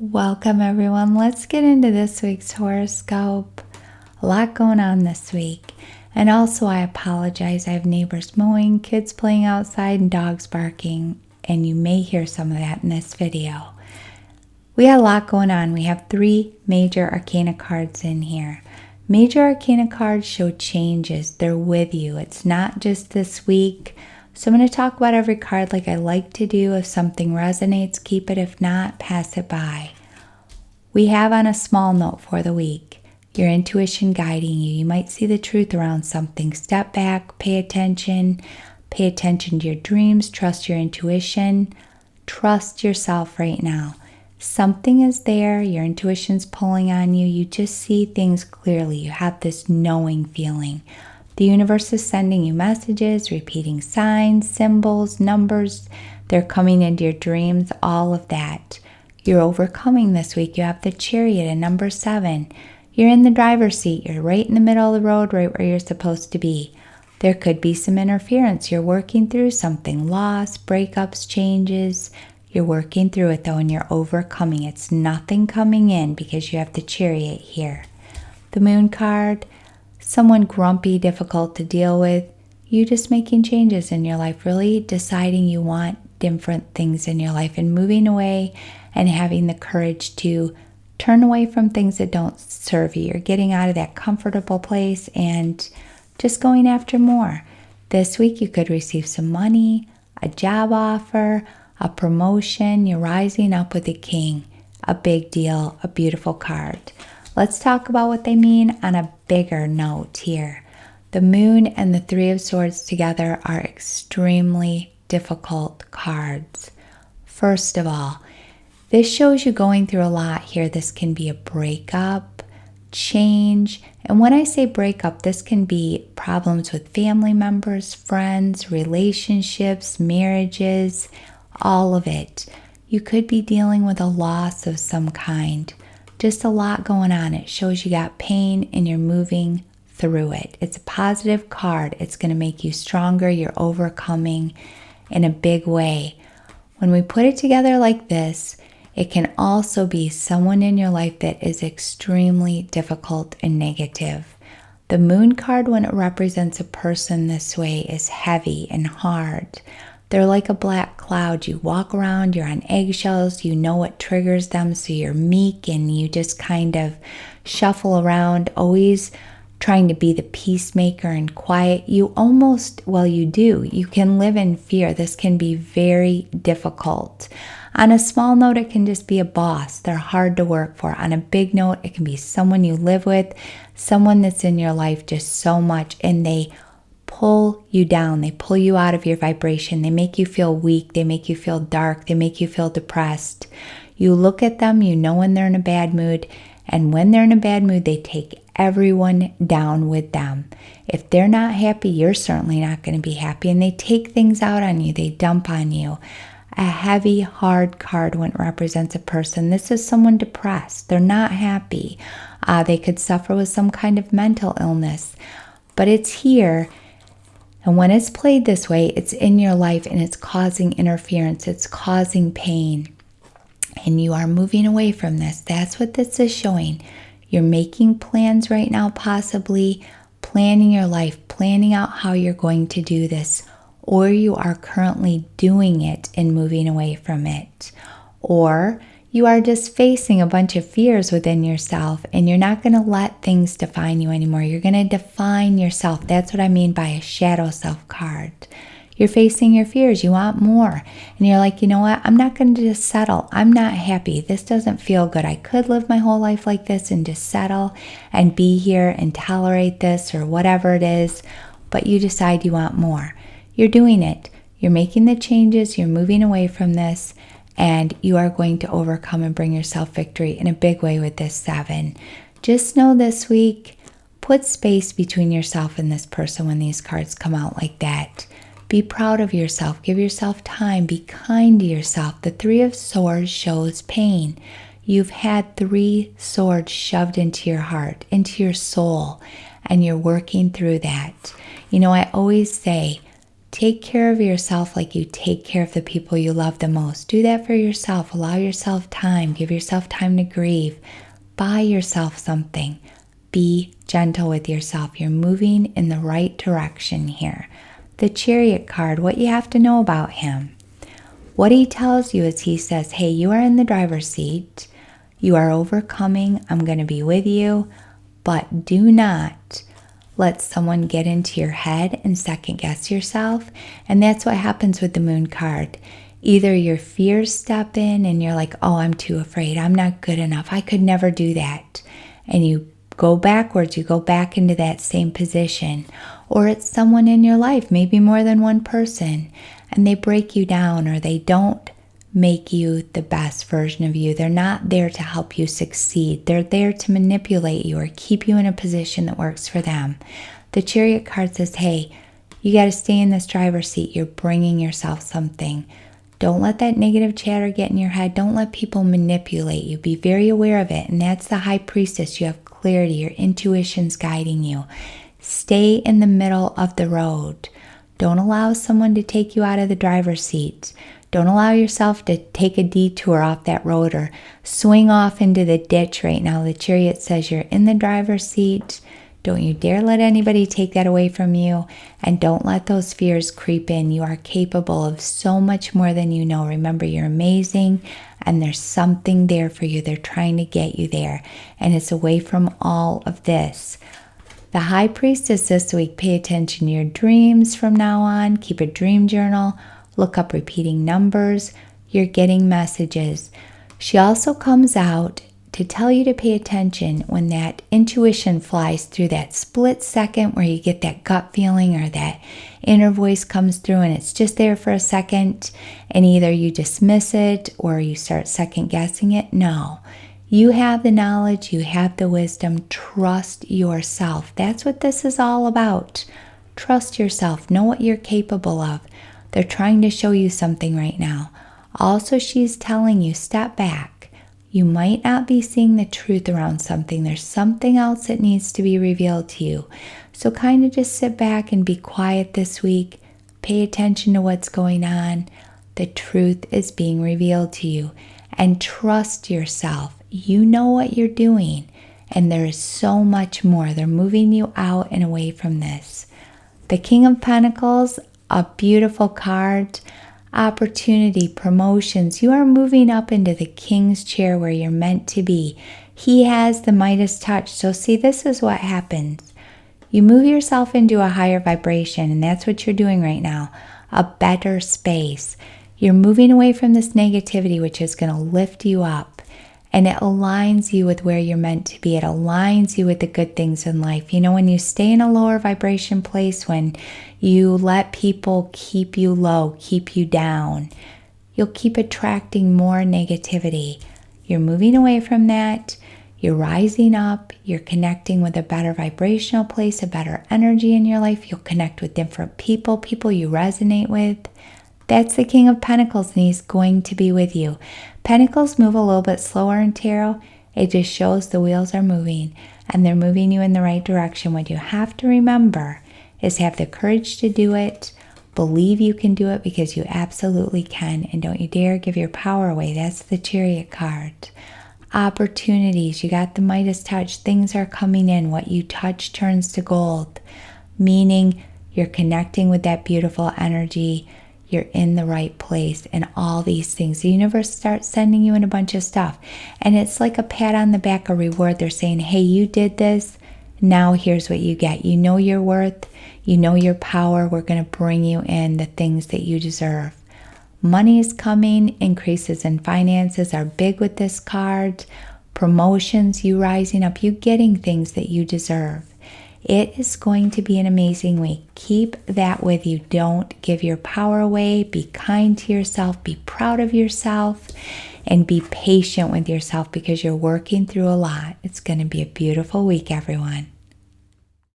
Welcome everyone. Let's get into this week's horoscope. A lot going on this week. And also I apologize. I have neighbors mowing, kids playing outside, and dogs barking. And you may hear some of that in this video. We got a lot going on. We have 3 major arcana cards in here. Major arcana cards show changes. They're with you. It's not just this week. So I'm going to talk about every card like I like to do. If something resonates, keep it. If not, pass it by. We have on a small note for the week, your intuition guiding you. You might see the truth around something. Step back, pay attention to your dreams, trust your intuition, trust yourself right now. Something is there, your intuition's pulling on you. You just see things clearly. You have this knowing feeling. The universe is sending you messages, repeating signs, symbols, numbers. They're coming into your dreams, all of that. You're overcoming this week. You have the Chariot and number 7. You're in the driver's seat. You're right in the middle of the road, right where you're supposed to be. There could be some interference. You're working through something, loss, breakups, changes. You're working through it though, and you're overcoming. It's nothing coming in because you have the Chariot here. The Moon card, someone grumpy, difficult to deal with. You just making changes in your life, really deciding you want different things in your life and moving away and having the courage to turn away from things that don't serve you. You're getting out of that comfortable place and just going after more. This week you could receive some money, a job offer, a promotion. You're rising up with the King. A big deal, a beautiful card. Let's talk about what they mean on a bigger note here. The Moon and the 3 of Swords together are extremely difficult cards. First of all, this shows you going through a lot here. This can be a breakup, change, and when I say breakup, this can be problems with family members, friends, relationships, marriages, all of it. You could be dealing with a loss of some kind. Just a lot going on. It shows you got pain and you're moving through it. It's a positive card. It's going to make you stronger. You're overcoming in a big way. When we put it together like this, it can also be someone in your life that is extremely difficult and negative. The Moon card, when it represents a person this way, is heavy and hard. They're like a black cloud. You walk around, you're on eggshells, you know what triggers them, so you're meek and you just kind of shuffle around, always trying to be the peacemaker and quiet. You do. You can live in fear. This can be very difficult. On a small note, it can just be a boss. They're hard to work for. On a big note, it can be someone you live with, someone that's in your life just so much, and they pull you down. They pull you out of your vibration. They make you feel weak. They make you feel dark. They make you feel depressed. You look at them, you know when they're in a bad mood, and when they're in a bad mood, they take everyone down with them. If they're not happy, you're certainly not going to be happy, and they take things out on you. They dump on you. A heavy, hard card when it represents a person. This is someone depressed. They're not happy. They could suffer with some kind of mental illness, but it's here. And when it's played this way, it's in your life and it's causing interference. It's causing pain. And you are moving away from this. That's what this is showing. You're making plans right now, possibly planning your life, planning out how you're going to do this. Or you are currently doing it and moving away from it. Or you are just facing a bunch of fears within yourself and you're not going to let things define you anymore. You're going to define yourself. That's what I mean by a shadow self card. You're facing your fears. You want more. And you're like, you know what? I'm not going to just settle. I'm not happy. This doesn't feel good. I could live my whole life like this and just settle and be here and tolerate this or whatever it is. But you decide you want more. You're doing it. You're making the changes. You're moving away from this. And you are going to overcome and bring yourself victory in a big way with this 7. Just know this week, put space between yourself and this person when these cards come out like that. Be proud of yourself. Give yourself time. Be kind to yourself. The 3 of Swords shows pain. You've had 3 swords shoved into your heart, into your soul, and you're working through that. You know, I always say, take care of yourself like you take care of the people you love the most. Do that for yourself. Allow yourself time. Give yourself time to grieve. Buy yourself something. Be gentle with yourself. You're moving in the right direction here. The Chariot card, what you have to know about him. What he tells you is he says, hey, you are in the driver's seat. You are overcoming. I'm going to be with you. But do not let someone get into your head and second guess yourself. And that's what happens with the Moon card. Either your fears step in and you're like, oh, I'm too afraid. I'm not good enough. I could never do that. And you go backwards. You go back into that same position. Or it's someone in your life, maybe more than one person, and they break you down or they don't make you the best version of you. They're not there to help you succeed. They're there to manipulate you or keep you in a position that works for them. The Chariot card says, hey, you got to stay in this driver's seat. You're bringing yourself something. Don't let that negative chatter get in your head. Don't let people manipulate you. Be very aware of it. And that's the High Priestess. You have clarity. Your intuition's guiding you. Stay in the middle of the road. Don't allow someone to take you out of the driver's seat. Don't allow yourself to take a detour off that road or swing off into the ditch right now. The Chariot says you're in the driver's seat. Don't you dare let anybody take that away from you. And don't let those fears creep in. You are capable of so much more than you know. Remember, you're amazing and there's something there for you. They're trying to get you there. And it's away from all of this. The High Priestess this week, pay attention to your dreams from now on. Keep a dream journal. Look up repeating numbers. You're getting messages. She also comes out to tell you to pay attention when that intuition flies through that split second where you get that gut feeling or that inner voice comes through and it's just there for a second and either you dismiss it or you start second guessing it. No. You have the knowledge, you have the wisdom, trust yourself. That's what this is all about. Trust yourself, know what you're capable of. They're trying to show you something right now. Also, she's telling you, step back. You might not be seeing the truth around something. There's something else that needs to be revealed to you. So kind of just sit back and be quiet this week. Pay attention to what's going on. The truth is being revealed to you. And trust yourself. You know what you're doing. And there is so much more. They're moving you out and away from this. The King of Pentacles, a beautiful card. Opportunity, promotions. You are moving up into the King's chair where you're meant to be. He has the Midas touch. So see, this is what happens. You move yourself into a higher vibration, and that's what you're doing right now. A better space. You're moving away from this negativity, which is going to lift you up. And it aligns you with where you're meant to be. It aligns you with the good things in life. You know, when you stay in a lower vibration place, when you let people keep you low, keep you down, you'll keep attracting more negativity. You're moving away from that. You're rising up. You're connecting with a better vibrational place, a better energy in your life. You'll connect with different people you resonate with. That's the King of Pentacles, and he's going to be with you. Pentacles move a little bit slower in tarot. It just shows the wheels are moving, and they're moving you in the right direction. What you have to remember is have the courage to do it. Believe you can do it because you absolutely can, and don't you dare give your power away. That's the Chariot card. Opportunities. You got the Midas touch. Things are coming in. What you touch turns to gold, meaning you're connecting with that beautiful energy. You're in the right place and all these things. The universe starts sending you in a bunch of stuff. And it's like a pat on the back, a reward. They're saying, hey, you did this. Now here's what you get. You know your worth. You know your power. We're going to bring you in the things that you deserve. Money is coming. Increases in finances are big with this card. Promotions, you rising up, you getting things that you deserve. It is going to be an amazing week. Keep that with you. Don't give your power away. Be kind to yourself. Be proud of yourself. And be patient with yourself because you're working through a lot. It's going to be a beautiful week, everyone.